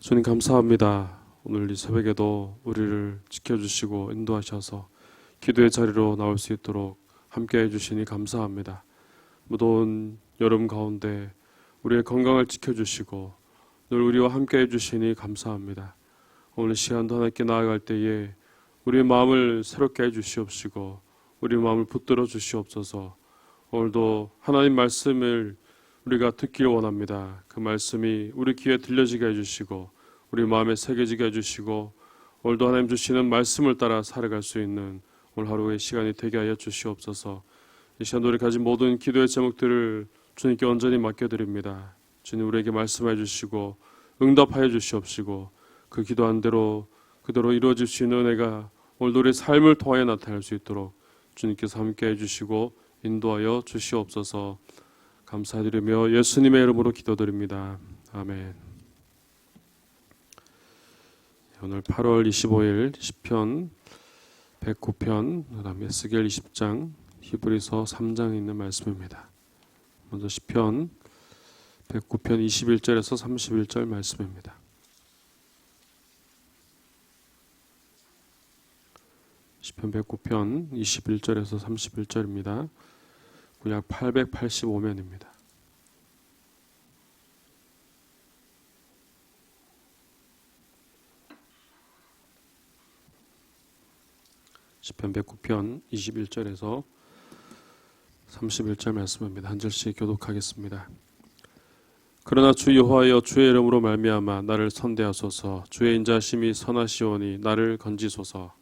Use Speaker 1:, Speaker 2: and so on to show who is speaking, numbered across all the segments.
Speaker 1: 주님 감사합니다. 오늘 이 새벽에도 우리를 지켜주시고 인도하셔서 기도의 자리로 나올 수 있도록 함께해 주시니 감사합니다. 무더운 여름 가운데 우리의 건강을 지켜주시고 늘 우리와 함께해 주시니 감사합니다. 오늘 시간도 하나님께 나아갈 때에 우리의 마음을 새롭게 해주시옵시고 우리 마음을 붙들어 주시옵소서. 오늘도 하나님 말씀을 우리가 듣기를 원합니다. 그 말씀이 우리 귀에 들려지게 해주시고 우리 마음에 새겨지게 해주시고 오늘도 하나님 주시는 말씀을 따라 살아갈 수 있는 오늘 하루의 시간이 되게 하여 주시옵소서. 이 시간 우리 가진 모든 기도의 제목들을 주님께 온전히 맡겨드립니다. 주님 우리에게 말씀해 주시고 응답하여 주시옵시고 그 기도한 대로 그대로 이루어질 수 있는 은혜가 오늘도 우리의 삶을 통하여 나타날 수 있도록 주님께서 함께 해주시고 인도하여 주시옵소서. 감사드리며 예수님의 이름으로 기도드립니다. 아멘. 오늘 8월 25일 시편 109편 그다음에 에스겔 20장 히브리서 3장에 있는 말씀입니다. 먼저 시편 109편 21절에서 31절 말씀입니다. 시편 109편 21절에서 31절입니다. 구약 885면입니다. 시편 109편 21절에서 31절 말씀입니다. 한 절씩 교독하겠습니다. 그러나 주 여호와여 주의 이름으로 말미암아 나를 선대하소서. 주의 인자심이 선하시오니 나를 건지소서.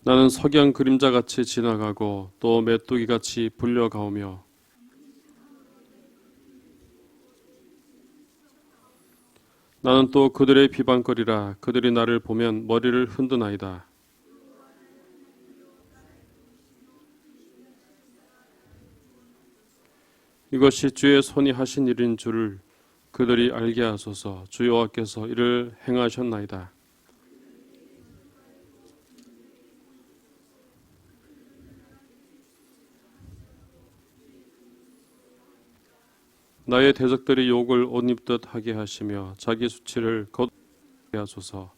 Speaker 1: 나는 석양 그림자같이 지나가고 또 메뚜기같이 불려가오며 나는 또 그들의 비방거리라. 그들이 나를 보면 머리를 흔드나이다. 이것이 주의 손이 하신 일인 줄을 그들이 알게 하소서. 주 여호와께서 이를 행하셨나이다. 나의 대적들이 욕을 옷 입듯 하게 하시며 자기 수치를 걷게 하소서.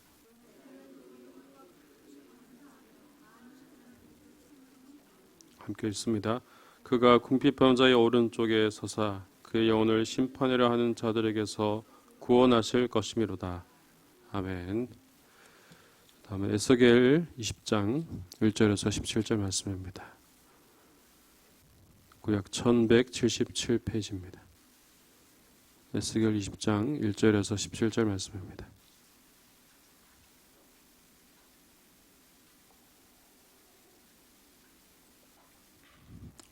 Speaker 1: 함께 읽습니다. 그가 궁핍병자의 오른쪽에 서사 그의 영혼을 심판하려 하는 자들에게서 구원하실 것이미로다. 아멘. 다음은 에스겔 20장 1절에서 17절 말씀입니다. 구약 1177페이지입니다. 에스겔 20장 1절에서 17절 말씀입니다.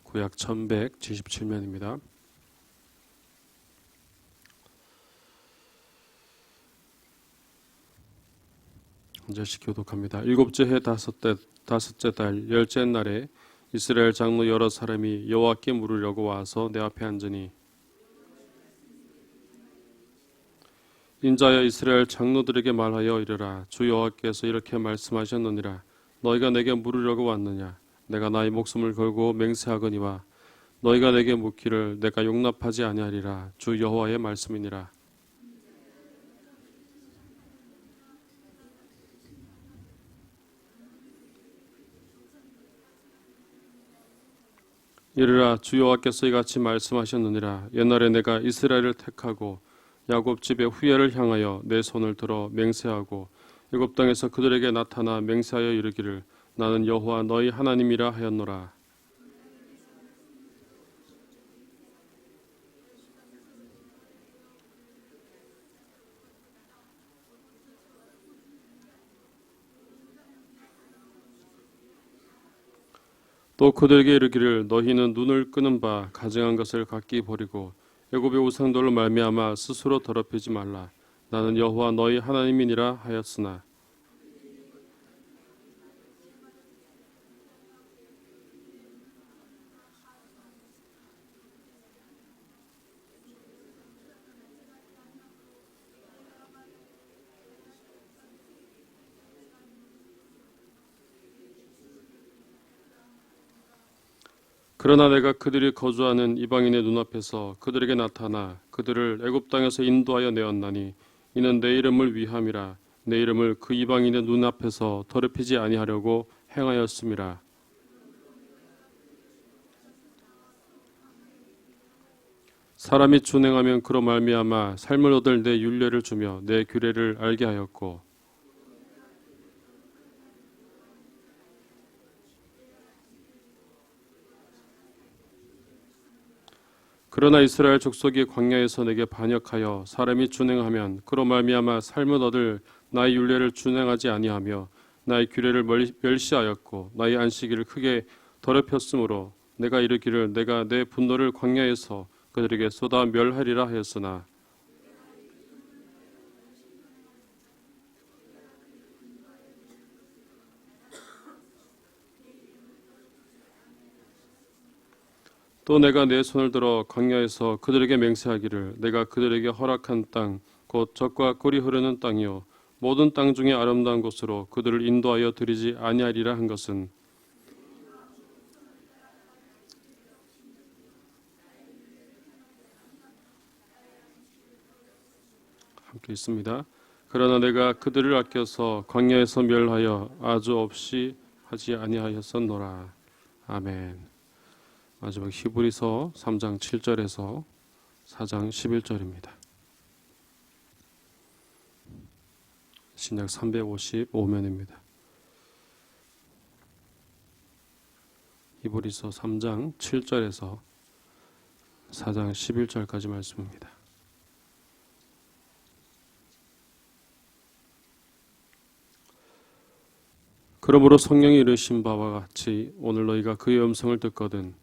Speaker 1: 구약 1177면입니다. 한 절씩 교독합니다. 일곱째 해 다섯째 달 열째 날에 이스라엘 장로 여러 사람이 여호와께 물으려고 와서 내 앞에 앉으니 인자여 이스라엘 장로들에게 말하여 이르라. 주 여호와께서 이렇게 말씀하셨느니라. 너희가 내게 물으려고 왔느냐. 내가 나의 목숨을 걸고 맹세하거니와 너희가 내게 묻기를 내가 용납하지 아니하리라. 주 여호와의 말씀이니라. 이르라. 주 여호와께서 이같이 말씀하셨느니라. 옛날에 내가 이스라엘을 택하고 야곱 집의 후예를 향하여 내 손을 들어 맹세하고 애굽 땅에서 그들에게 나타나 맹세하여 이르기를 나는 여호와 너희 하나님이라 하였노라. 또 그들에게 이르기를 너희는 눈을 끄는 바 가증한 것을 각기 버리고 애굽의 우상들로 말미암아 스스로 더럽히지 말라. 나는 여호와 너희 하나님이니라 하였으나 그러나 내가 그들이 거주하는 이방인의 눈앞에서 그들에게 나타나 그들을 애굽 땅에서 인도하여 내었나니 이는 내 이름을 위함이라. 내 이름을 그 이방인의 눈앞에서 더럽히지 아니하려고 행하였음이라. 사람이 준행하면 그로 말미암아 삶을 얻을 내 율례를 주며 내 규례를 알게 하였고, 그러나 이스라엘 족속이 광야에서 내게 반역하여 사람이 준행하면 그로 말미암아 삶을 얻을 나의 율례를 준행하지 아니하며 나의 규례를 멸시하였고 나의 안식일을 크게 더럽혔으므로 내가 이르기를 내가 내 분노를 광야에서 그들에게 쏟아 멸하리라 하였으나, 또 내가 내 손을 들어 광야에서 그들에게 맹세하기를 내가 그들에게 허락한 땅 곧 젖과 꿀이 흐르는 땅이요 모든 땅 중에 아름다운 곳으로 그들을 인도하여 드리지 아니하리라 한 것은, 함께 있습니다. 그러나 내가 그들을 아껴서 광야에서 멸하여 아주 없이 하지 아니하였었노라. 아멘. 마지막 히브리서 3장 7절에서 4장 11절입니다. 신약 355면입니다. 히브리서 3장 7절에서 4장 11절까지 말씀입니다. 그러므로 성령이 이르신 바와 같이 오늘 너희가 그의 음성을 듣거든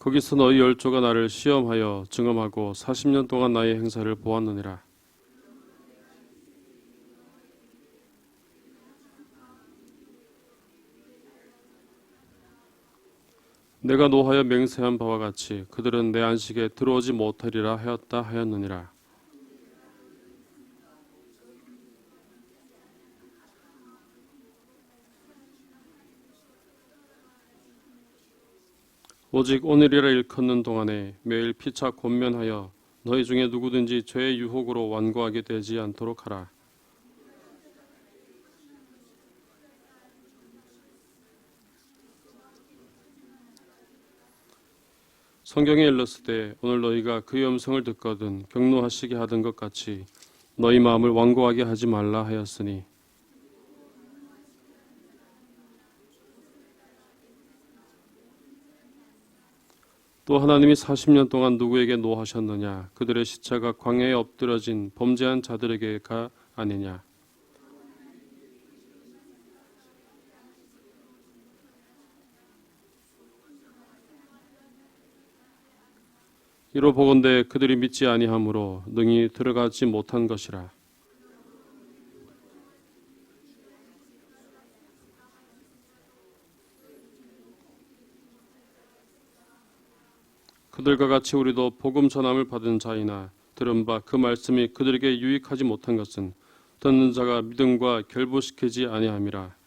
Speaker 1: 거기서 너희 열조가 나를 시험하여 증언하고 40년 동안 나의 행사를 보았느니라. 내가 노하여 맹세한 바와 같이 그들은 내 안식에 들어오지 못하리라 하였다 하였느니라. 오직 오늘이라 일컫는 동안에 매일 피차 권면하여 너희 중에 누구든지 죄의 유혹으로 완고하게 되지 않도록 하라. 성경에 일렀으되 오늘 너희가 그의 음성을 듣거든 경노하시게 하던 것 같이 너희 마음을 완고하게 하지 말라 하였으니, 또 하나님이 40년 동안 누구에게 노하셨느냐? 그들의 시체가 광야에 엎드러진 범죄한 자들에게가 아니냐? 이로 보건대 그들이 믿지 아니하므로 능히 들어가지 못한 것이라. 그들과 같이 우리도 복음 전함을 받은 자이나 들은 바 그 말씀이 그들에게 유익하지 못한 것은 듣는 자가 믿음과 결부시키지 아니함이라.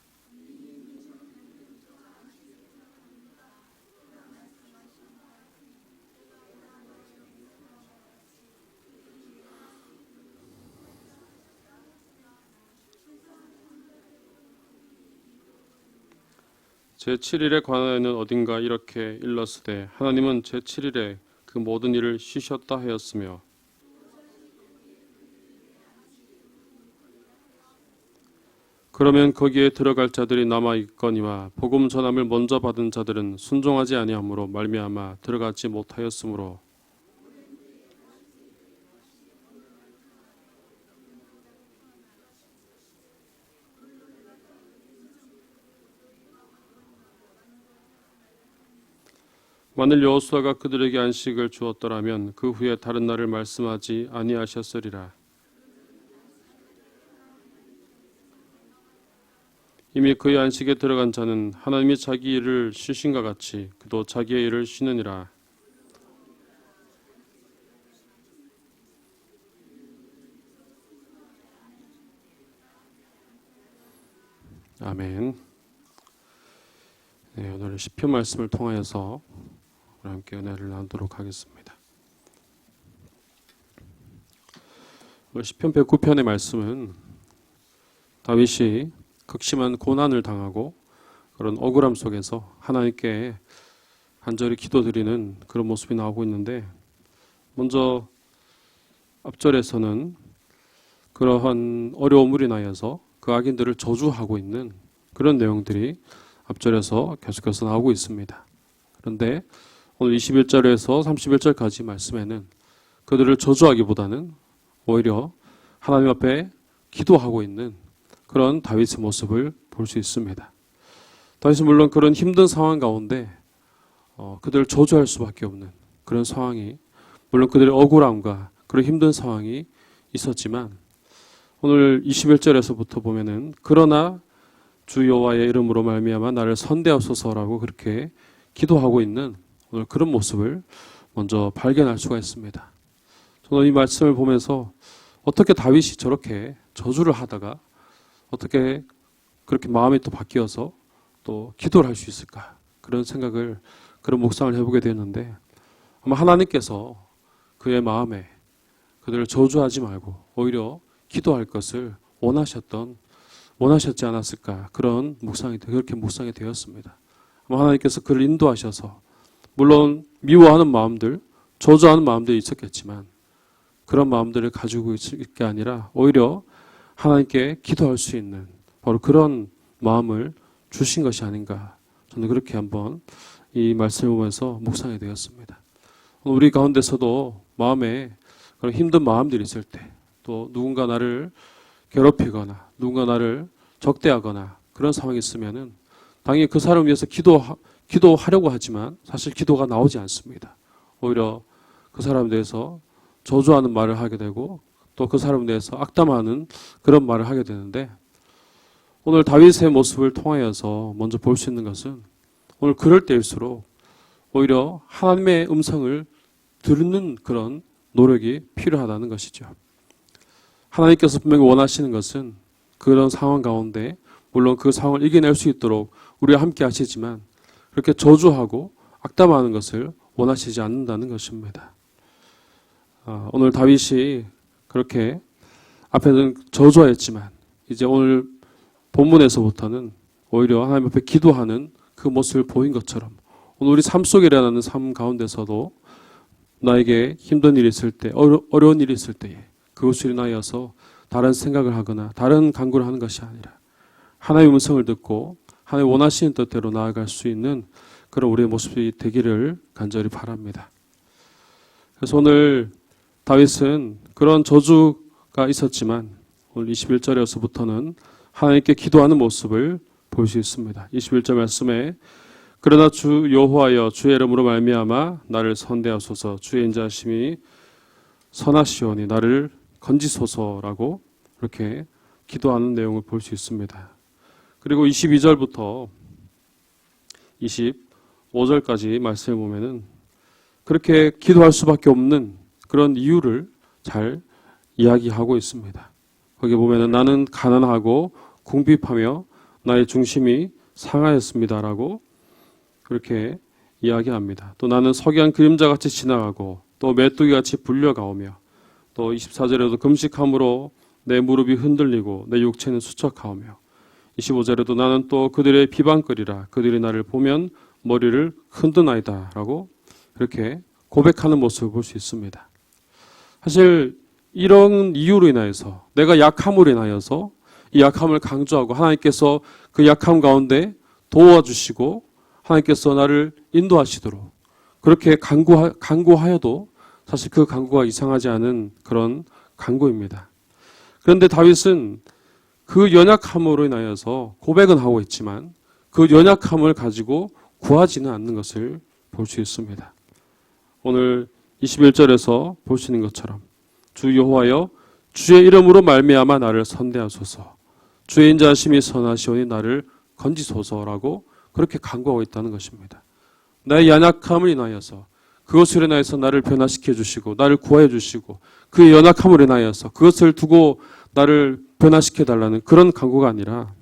Speaker 1: 제7일에 관하여는 어딘가 이렇게 일렀으되 하나님은 제7일에 그 모든 일을 쉬셨다 하였으며, 그러면 거기에 들어갈 자들이 남아 있거니와 복음 전함을 먼저 받은 자들은 순종하지 아니하므로 말미암아 들어가지 못하였으므로, 만일 여호수아가 그들에게 안식을 주었더라면 그 후에 다른 날을 말씀하지 아니하셨으리라. 이미 그의 안식에 들어간 자는 하나님이 자기 일을 쉬신가 같이 그도 자기의 일을 쉬느니라. 아멘. 네, 오늘 시편 말씀을 통하여서 우리 함께 은혜를 나누도록 하겠습니다. 오늘 시편 109편의 말씀은 다윗이 극심한 고난을 당하고 그런 억울함 속에서 하나님께 간절히 기도드리는 그런 모습이 나오고 있는데, 먼저 앞절에서는 그러한 어려움으로 인하여서 그 악인들을 저주하고 있는 그런 내용들이 앞절에서 계속해서 나오고 있습니다. 그런데 오늘 21절에서 31절까지 말씀에는 그들을 저주하기보다는 오히려 하나님 앞에 기도하고 있는 그런 다윗의 모습을 볼 수 있습니다. 다윗은 물론 그런 힘든 상황 가운데 그들을 저주할 수밖에 없는 그런 상황이, 물론 그들의 억울함과 그런 힘든 상황이 있었지만, 오늘 21절에서부터 보면은 그러나 주 여호와의 이름으로 말미암아 나를 선대하소서라고 그렇게 기도하고 있는 오늘 그런 모습을 먼저 발견할 수가 있습니다. 저는 이 말씀을 보면서 어떻게 다윗이 저렇게 저주를 하다가 어떻게 그렇게 마음이 또 바뀌어서 또 기도를 할 수 있을까, 그런 생각을, 그런 묵상을 해보게 되었는데, 아마 하나님께서 그의 마음에 그들을 저주하지 말고 오히려 기도할 것을 원하셨지 않았을까, 그런 그렇게 묵상이 되었습니다. 아마 하나님께서 그를 인도하셔서, 물론 미워하는 마음들, 저주하는 마음들이 있었겠지만 그런 마음들을 가지고 있을 게 아니라 오히려 하나님께 기도할 수 있는 바로 그런 마음을 주신 것이 아닌가, 저는 그렇게 한번 이 말씀을 보면서 묵상이 되었습니다. 우리 가운데서도 마음에 그런 힘든 마음들이 있을 때, 또 누군가 나를 괴롭히거나 누군가 나를 적대하거나 그런 상황이 있으면은 당연히 그 사람을 위해서 기도하려고 하지만 사실 기도가 나오지 않습니다. 오히려 그 사람에 대해서 저주하는 말을 하게 되고 또 그 사람에 대해서 악담하는 그런 말을 하게 되는데, 오늘 다윗의 모습을 통하여서 먼저 볼 수 있는 것은, 오늘 그럴 때일수록 오히려 하나님의 음성을 듣는 그런 노력이 필요하다는 것이죠. 하나님께서 분명히 원하시는 것은 그런 상황 가운데 물론 그 상황을 이겨낼 수 있도록 우리와 함께 하시지만, 그렇게 저주하고 악담하는 것을 원하시지 않는다는 것입니다. 오늘 다윗이 그렇게 앞에는 저주하였지만 이제 오늘 본문에서부터는 오히려 하나님 앞에 기도하는 그 모습을 보인 것처럼, 오늘 우리 삶 속에 일어나는 삶 가운데서도 나에게 힘든 일이 있을 때, 어려운 일이 있을 때에 그것을 인하여서 다른 생각을 하거나 다른 간구를 하는 것이 아니라 하나님의 음성을 듣고 하나님 원하시는 뜻대로 나아갈 수 있는 그런 우리의 모습이 되기를 간절히 바랍니다. 그래서 오늘 다윗은 그런 저주가 있었지만 오늘 21절에서부터는 하나님께 기도하는 모습을 볼 수 있습니다. 21절 말씀에 그러나 주 여호와여 주의 이름으로 말미암아 나를 선대하소서, 주의 인자하심이 선하시오니 나를 건지소서라고 그렇게 기도하는 내용을 볼 수 있습니다. 그리고 22절부터 25절까지 말씀을 보면은 그렇게 기도할 수밖에 없는 그런 이유를 잘 이야기하고 있습니다. 거기 보면은 나는 가난하고 궁핍하며 나의 중심이 상하였습니다라고 그렇게 이야기합니다. 또 나는 석양 그림자같이 지나가고 또 메뚜기같이 불려가오며, 또 24절에도 금식함으로 내 무릎이 흔들리고 내 육체는 수척하오며, 25절에도 나는 또 그들의 비방거리라 그들이 나를 보면 머리를 흔드나이다 라고 그렇게 고백하는 모습을 볼 수 있습니다. 사실 이런 이유로 인하여서, 내가 약함으로 인하여서 이 약함을 강조하고 하나님께서 그 약함 가운데 도와주시고 하나님께서 나를 인도하시도록 그렇게 간구하여도 사실 그 간구가 이상하지 않은 그런 간구입니다. 그런데 다윗은 그 연약함으로 인하여서 고백은 하고 있지만 그 연약함을 가지고 구하지는 않는 것을 볼 수 있습니다. 오늘 21절에서 볼 수 있는 것처럼 주 여호와여 주의 이름으로 말미암아 나를 선대하소서, 주의 인자하심이 선하시오니 나를 건지소서라고 그렇게 간구하고 있다는 것입니다. 나의 연약함을 인하여서, 그것을 인하여서 나를 변화시켜 주시고 나를 구하여 주시고 그 연약함을 인하여서 그것을 두고 나를 변화시켜 달라는 그런 간구가 아니라,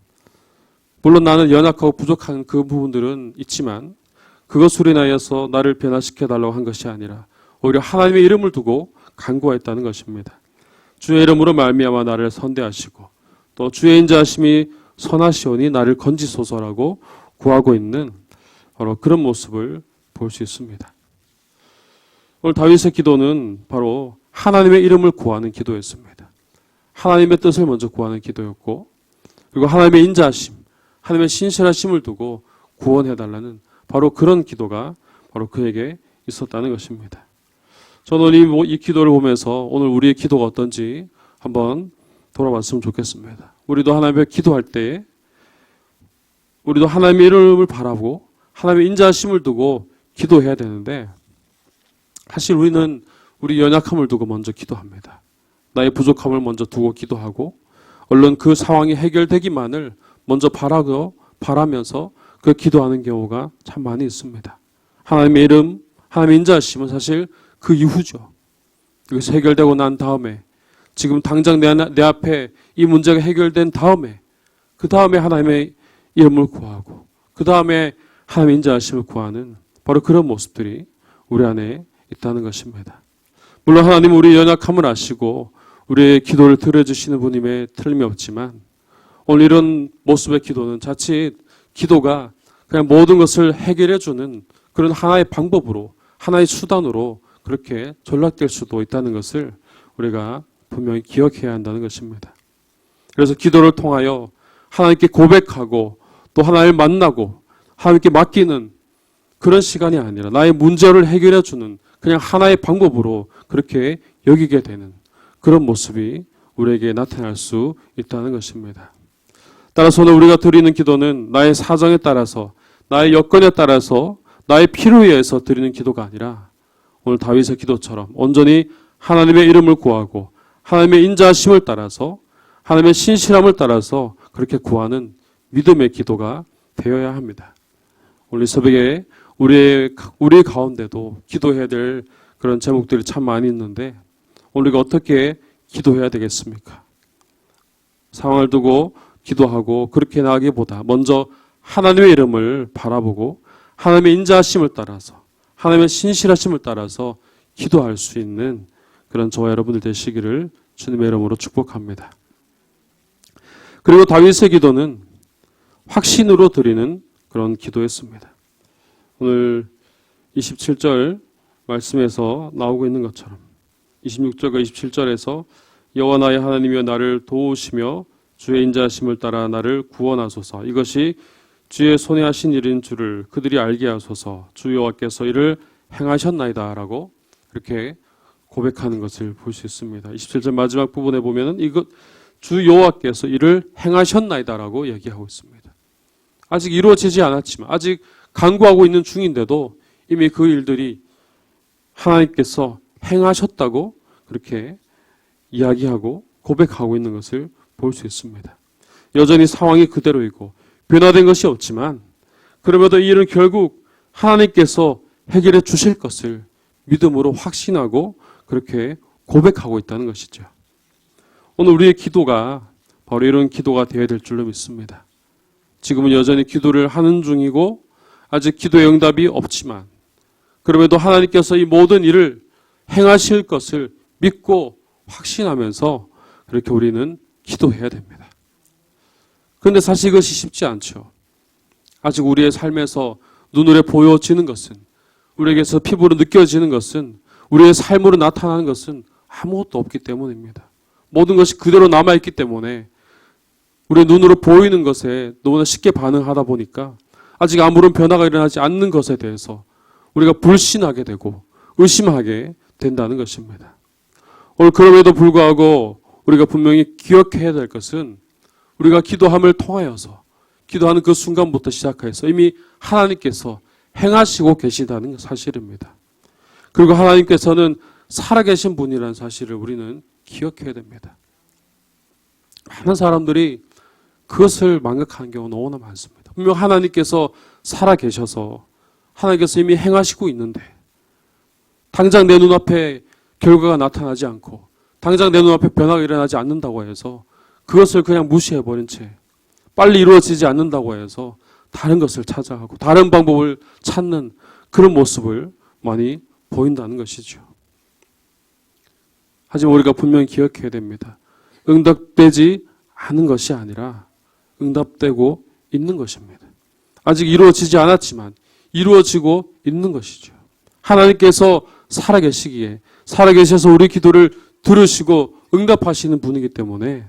Speaker 1: 물론 나는 연약하고 부족한 그 부분들은 있지만 그것으로 인하여서 나를 변화시켜 달라고 한 것이 아니라 오히려 하나님의 이름을 두고 간구하였다는 것입니다. 주의 이름으로 말미암아 나를 선대하시고 또 주의 인자하심이 선하시오니 나를 건지소서라고 구하고 있는 바로 그런 모습을 볼 수 있습니다. 오늘 다윗의 기도는 바로 하나님의 이름을 구하는 기도였습니다. 하나님의 뜻을 먼저 구하는 기도였고 그리고 하나님의 인자하심, 하나님의 신실하심을 두고 구원해달라는 바로 그런 기도가 바로 그에게 있었다는 것입니다. 저는 이 기도를 보면서 오늘 우리의 기도가 어떤지 한번 돌아봤으면 좋겠습니다. 우리도 하나님의 기도할 때에 우리도 하나님의 이름을 바라보고 하나님의 인자하심을 두고 기도해야 되는데 사실 우리는 우리 연약함을 두고 먼저 기도합니다. 나의 부족함을 먼저 두고 기도하고 얼른 그 상황이 해결되기만을 먼저 바라면서 그 기도하는 경우가 참 많이 있습니다. 하나님의 이름, 하나님의 인자하심은 사실 그 이후죠. 이것이 해결되고 난 다음에 지금 당장 내 앞에 이 문제가 해결된 다음에 그 다음에 하나님의 이름을 구하고 그 다음에 하나님의 인자하심을 구하는 바로 그런 모습들이 우리 안에 있다는 것입니다. 물론 하나님은 우리의 연약함을 아시고 우리의 기도를 들어주시는 분임에 틀림이 없지만 오늘 이런 모습의 기도는 자칫 기도가 그냥 모든 것을 해결해주는 그런 하나의 방법으로 하나의 수단으로 그렇게 전락될 수도 있다는 것을 우리가 분명히 기억해야 한다는 것입니다. 그래서 기도를 통하여 하나님께 고백하고 또 하나님을 만나고 하나님께 맡기는 그런 시간이 아니라 나의 문제를 해결해주는 그냥 하나의 방법으로 그렇게 여기게 되는 그런 모습이 우리에게 나타날 수 있다는 것입니다. 따라서 오늘 우리가 드리는 기도는 나의 사정에 따라서 나의 여건에 따라서 나의 필요에 의해서 드리는 기도가 아니라 오늘 다윗의 기도처럼 온전히 하나님의 이름을 구하고 하나님의 인자하심을 따라서 하나님의 신실함을 따라서 그렇게 구하는 믿음의 기도가 되어야 합니다. 오늘 새벽에 우리 가운데도 기도해야 될 그런 제목들이 참 많이 있는데 우리가 어떻게 기도해야 되겠습니까? 상황을 두고 기도하고 그렇게 나가기보다 먼저 하나님의 이름을 바라보고 하나님의 인자하심을 따라서 하나님의 신실하심을 따라서 기도할 수 있는 그런 저와 여러분들 되시기를 주님의 이름으로 축복합니다. 그리고 다윗의 기도는 확신으로 드리는 그런 기도였습니다. 오늘 27절 말씀에서 나오고 있는 것처럼 26절과 27절에서 여호와 나의 하나님이여 나를 도우시며 주의 인자하심을 따라 나를 구원하소서. 이것이 주의 손에 하신 일인 줄을 그들이 알게 하소서. 주 여호와께서 이를 행하셨나이다 라고 이렇게 고백하는 것을 볼 수 있습니다. 27절 마지막 부분에 보면은 이것 주 여호와께서 이를 행하셨나이다 라고 얘기하고 있습니다. 아직 이루어지지 않았지만 아직 간구하고 있는 중인데도 이미 그 일들이 하나님께서 행하셨다고 그렇게 이야기하고 고백하고 있는 것을 볼 수 있습니다. 여전히 상황이 그대로이고 변화된 것이 없지만 그럼에도 이 일은 결국 하나님께서 해결해 주실 것을 믿음으로 확신하고 그렇게 고백하고 있다는 것이죠. 오늘 우리의 기도가 바로 이런 기도가 되어야 될 줄로 믿습니다. 지금은 여전히 기도를 하는 중이고 아직 기도의 응답이 없지만 그럼에도 하나님께서 이 모든 일을 행하실 것을 믿고 확신하면서 그렇게 우리는 기도해야 됩니다. 그런데 사실 이것이 쉽지 않죠. 아직 우리의 삶에서 눈으로 보여지는 것은 우리에게서 피부로 느껴지는 것은 우리의 삶으로 나타나는 것은 아무것도 없기 때문입니다. 모든 것이 그대로 남아있기 때문에 우리의 눈으로 보이는 것에 너무나 쉽게 반응하다 보니까 아직 아무런 변화가 일어나지 않는 것에 대해서 우리가 불신하게 되고 의심하게 된다는 것입니다. 오늘 그럼에도 불구하고 우리가 분명히 기억해야 될 것은 우리가 기도함을 통하여서 기도하는 그 순간부터 시작해서 이미 하나님께서 행하시고 계시다는 사실입니다. 그리고 하나님께서는 살아계신 분이라는 사실을 우리는 기억해야 됩니다. 많은 사람들이 그것을 망각하는 경우가 너무나 많습니다. 분명 하나님께서 살아계셔서 하나님께서 이미 행하시고 있는데 당장 내 눈앞에 결과가 나타나지 않고 당장 내 눈앞에 변화가 일어나지 않는다고 해서 그것을 그냥 무시해버린 채 빨리 이루어지지 않는다고 해서 다른 것을 찾아가고 다른 방법을 찾는 그런 모습을 많이 보인다는 것이죠. 하지만 우리가 분명히 기억해야 됩니다. 응답되지 않은 것이 아니라 응답되고 있는 것입니다. 아직 이루어지지 않았지만 이루어지고 있는 것이죠. 하나님께서 살아계시기에 살아계셔서 우리 기도를 들으시고 응답하시는 분이기 때문에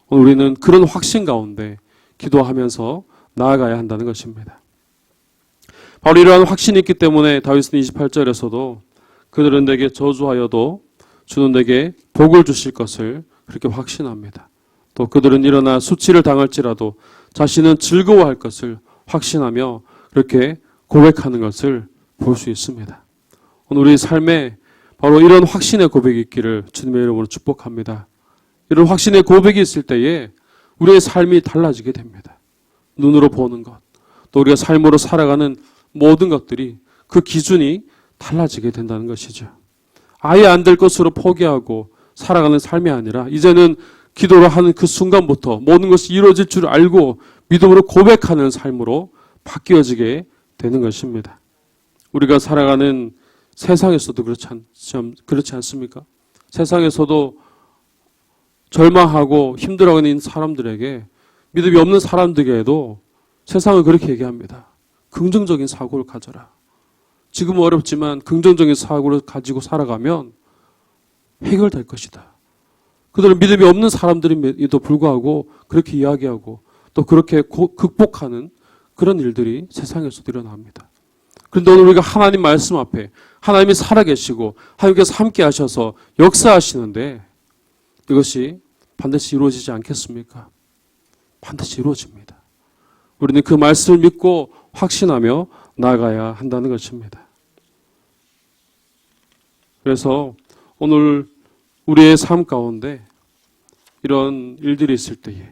Speaker 1: 우리는 그런 확신 가운데 기도하면서 나아가야 한다는 것입니다. 바로 이러한 확신이 있기 때문에 다윗은 28절에서도 그들은 내게 저주하여도 주는 내게 복을 주실 것을 그렇게 확신합니다. 또 그들은 일어나 수치를 당할지라도 자신은 즐거워할 것을 확신하며 그렇게 고백하는 것을 볼 수 있습니다. 오늘 우리 삶에 바로 이런 확신의 고백이 있기를 주님의 이름으로 축복합니다. 이런 확신의 고백이 있을 때에 우리의 삶이 달라지게 됩니다. 눈으로 보는 것, 또 우리가 삶으로 살아가는 모든 것들이 그 기준이 달라지게 된다는 것이죠. 아예 안 될 것으로 포기하고 살아가는 삶이 아니라 이제는 기도를 하는 그 순간부터 모든 것이 이루어질 줄 알고 믿음으로 고백하는 삶으로 바뀌어지게 되는 것입니다. 우리가 살아가는 세상에서도 그렇지 않습니까? 세상에서도 절망하고 힘들어하는 사람들에게 믿음이 없는 사람들에게도 세상은 그렇게 얘기합니다. 긍정적인 사고를 가져라. 지금은 어렵지만 긍정적인 사고를 가지고 살아가면 해결될 것이다. 그들은 믿음이 없는 사람들임에도 불구하고 그렇게 이야기하고 또 그렇게 극복하는 그런 일들이 세상에서도 일어납니다. 그런데 오늘 우리가 하나님 말씀 앞에 하나님이 살아계시고 하나님께서 함께 하셔서 역사하시는데 이것이 반드시 이루어지지 않겠습니까? 반드시 이루어집니다. 우리는 그 말씀을 믿고 확신하며 나아가야 한다는 것입니다. 그래서 오늘 우리의 삶 가운데 이런 일들이 있을 때에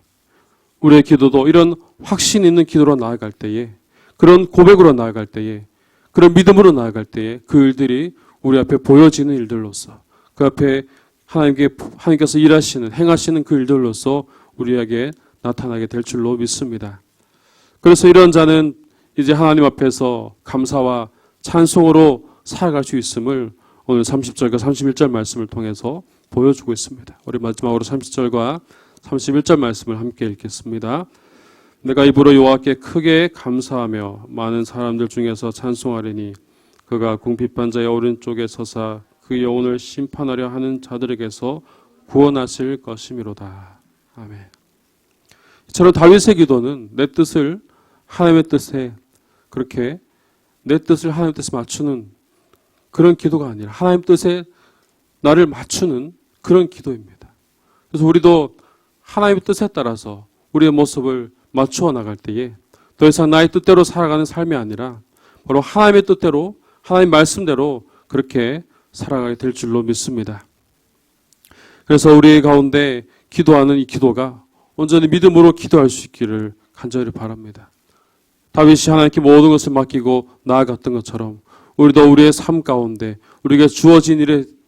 Speaker 1: 우리의 기도도 이런 확신 있는 기도로 나아갈 때에 그런 고백으로 나아갈 때에 그런 믿음으로 나아갈 때에 그 일들이 우리 앞에 보여지는 일들로서 그 앞에 하나님께서 일하시는 행하시는 그 일들로서 우리에게 나타나게 될 줄로 믿습니다. 그래서 이런 자는 이제 하나님 앞에서 감사와 찬송으로 살아갈 수 있음을 오늘 30절과 31절 말씀을 통해서 보여주고 있습니다. 우리 마지막으로 30절과 31절 말씀을 함께 읽겠습니다. 내가 입으로 여호와께 크게 감사하며 많은 사람들 중에서 찬송하리니 그가 궁핍한 자의 오른쪽에 서사 그 영혼을 심판하려 하는 자들에게서 구원하실 것이미로다. 아멘. 이처럼 다윗의 기도는 내 뜻을 하나님의 뜻에 그렇게 내 뜻을 하나님의 뜻에 맞추는 그런 기도가 아니라 하나님 뜻에 나를 맞추는 그런 기도입니다. 그래서 우리도 하나님의 뜻에 따라서 우리의 모습을 맞추어 나갈 때에 더 이상 나의 뜻대로 살아가는 삶이 아니라 바로 하나님의 뜻대로 하나님 말씀대로 그렇게 살아가게 될 줄로 믿습니다. 그래서 우리 가운데 기도하는 이 기도가 온전히 믿음으로 기도할 수 있기를 간절히 바랍니다. 다윗이 하나님께 모든 것을 맡기고 나아갔던 것처럼 우리도 우리의 삶 가운데 우리가 주어진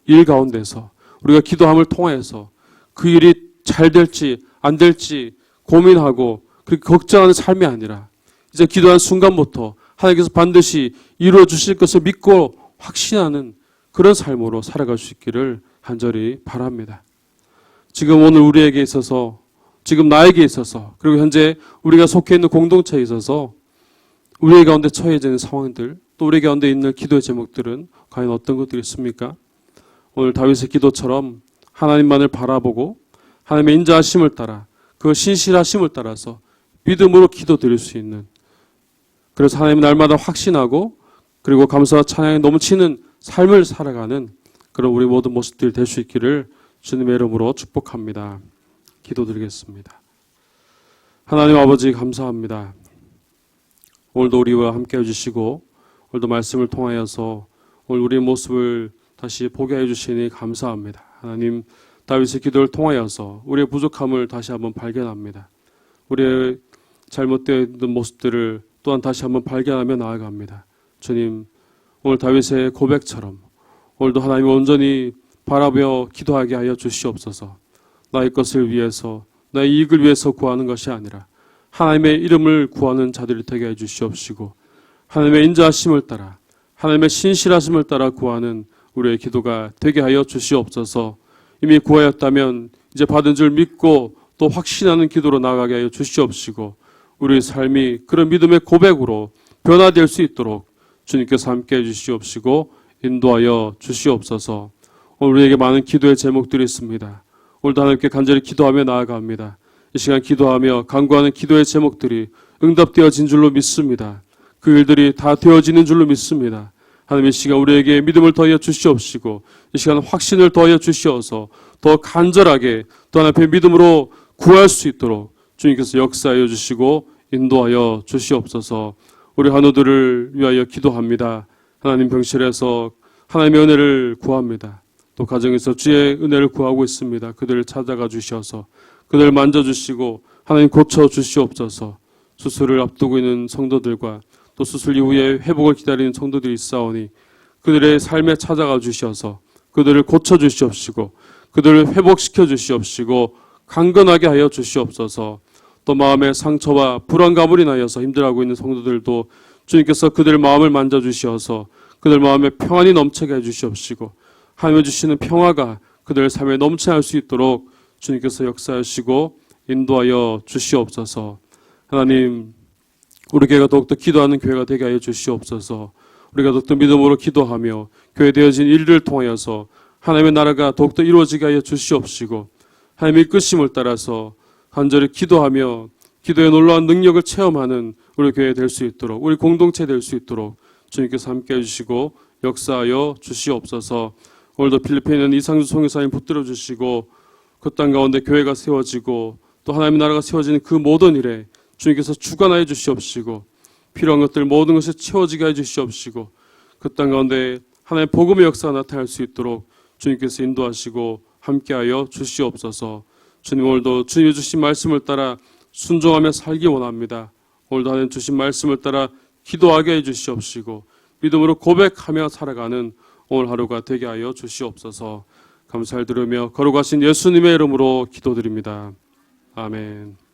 Speaker 1: 일 가운데서 우리가 기도함을 통해서 그 일이 잘 될지 안 될지 고민하고 그렇게 걱정하는 삶이 아니라 이제 기도한 순간부터 하나님께서 반드시 이루어 주실 것을 믿고 확신하는 그런 삶으로 살아갈 수 있기를 간절히 바랍니다. 지금 오늘 우리에게 있어서 지금 나에게 있어서 그리고 현재 우리가 속해 있는 공동체에 있어서 우리의 가운데 처해지는 상황들 또 우리 가운데 있는 기도의 제목들은 과연 어떤 것들이 있습니까? 오늘 다윗의 기도처럼 하나님만을 바라보고 하나님의 인자하심을 따라 그 신실하심을 따라서 믿음으로 기도드릴 수 있는 그래서 하나님 날마다 확신하고 그리고 감사와 찬양에 넘치는 삶을 살아가는 그런 우리 모든 모습들이 될 수 있기를 주님의 이름으로 축복합니다. 기도드리겠습니다. 하나님 아버지 감사합니다. 오늘도 우리와 함께 해주시고 오늘도 말씀을 통하여서 오늘 우리의 모습을 다시 보게 해주시니 감사합니다. 하나님 다윗의 기도를 통하여서 우리의 부족함을 다시 한번 발견합니다. 우리의 잘못되어 있는 모습들을 또한 다시 한번 발견하며 나아갑니다. 주님 오늘 다윗의 고백처럼 오늘도 하나님을 온전히 바라보며 기도하게 하여 주시옵소서. 나의 것을 위해서 나의 이익을 위해서 구하는 것이 아니라 하나님의 이름을 구하는 자들이 되게 해 주시옵시고 하나님의 인자하심을 따라 하나님의 신실하심을 따라 구하는 우리의 기도가 되게 하여 주시옵소서. 이미 구하였다면 이제 받은 줄 믿고 또 확신하는 기도로 나아가게 하여 주시옵시고 우리의 삶이 그런 믿음의 고백으로 변화될 수 있도록 주님께서 함께 해 주시옵시고 인도하여 주시옵소서. 오늘 우리에게 많은 기도의 제목들이 있습니다. 오늘도 하나님께 간절히 기도하며 나아갑니다. 이 시간 기도하며 간구하는 기도의 제목들이 응답되어진 줄로 믿습니다. 그 일들이 다 되어지는 줄로 믿습니다. 하나님 이 시간 우리에게 믿음을 더하여 주시옵시고 이 시간 확신을 더하여 주시어서 더 간절하게 또 하나님 앞에 믿음으로 구할 수 있도록 주님께서 역사하여 주시고 인도하여 주시옵소서. 우리 한우들을 위하여 기도합니다. 하나님 병실에서 하나님의 은혜를 구합니다. 또 가정에서 주의 은혜를 구하고 있습니다. 그들을 찾아가 주셔서 그들을 만져주시고 하나님 고쳐주시옵소서. 수술을 앞두고 있는 성도들과 또 수술 이후에 회복을 기다리는 성도들이 있사오니 그들의 삶에 찾아가 주셔서 그들을 고쳐주시옵시고 그들을 회복시켜 주시옵시고 강건하게 하여 주시옵소서. 또 마음의 상처와 불안감을 인하여서 힘들어하고 있는 성도들도 주님께서 그들의 마음을 만져주시어서 그들 마음에 평안이 넘치게 해주시옵시고 하나님의 주시는 평화가 그들의 삶에 넘쳐날 수 있도록 주님께서 역사하시고 인도하여 주시옵소서. 하나님 우리 교회가 더욱더 기도하는 교회가 되게 하여 주시옵소서. 우리가 더욱더 믿음으로 기도하며 교회 되어진 일을 통하여서 하나님의 나라가 더욱더 이루어지게 하여 주시옵시고 하나님의 이끄심을 따라서 간절히 기도하며 기도의 놀라운 능력을 체험하는 우리 교회 될 수 있도록 우리 공동체 될 수 있도록 주님께서 함께 해주시고 역사하여 주시옵소서. 오늘도 필리핀에 있는 이상주 송교사님 붙들어 주시고 그 땅 가운데 교회가 세워지고 또 하나님의 나라가 세워지는 그 모든 일에 주님께서 주관하여 주시옵시고 필요한 것들 모든 것을 채워지게 해 주시옵시고 그 땅 가운데 하나님의 복음의 역사가 나타날 수 있도록 주님께서 인도하시고 함께하여 주시옵소서. 주님 오늘도 주님이 주신 말씀을 따라 순종하며 살기 원합니다. 오늘도 하나님 주신 말씀을 따라 기도하게 해 주시옵시고 믿음으로 고백하며 살아가는 오늘 하루가 되게 하여 주시옵소서. 감사를 드리며 거룩하신 예수님의 이름으로 기도드립니다. 아멘.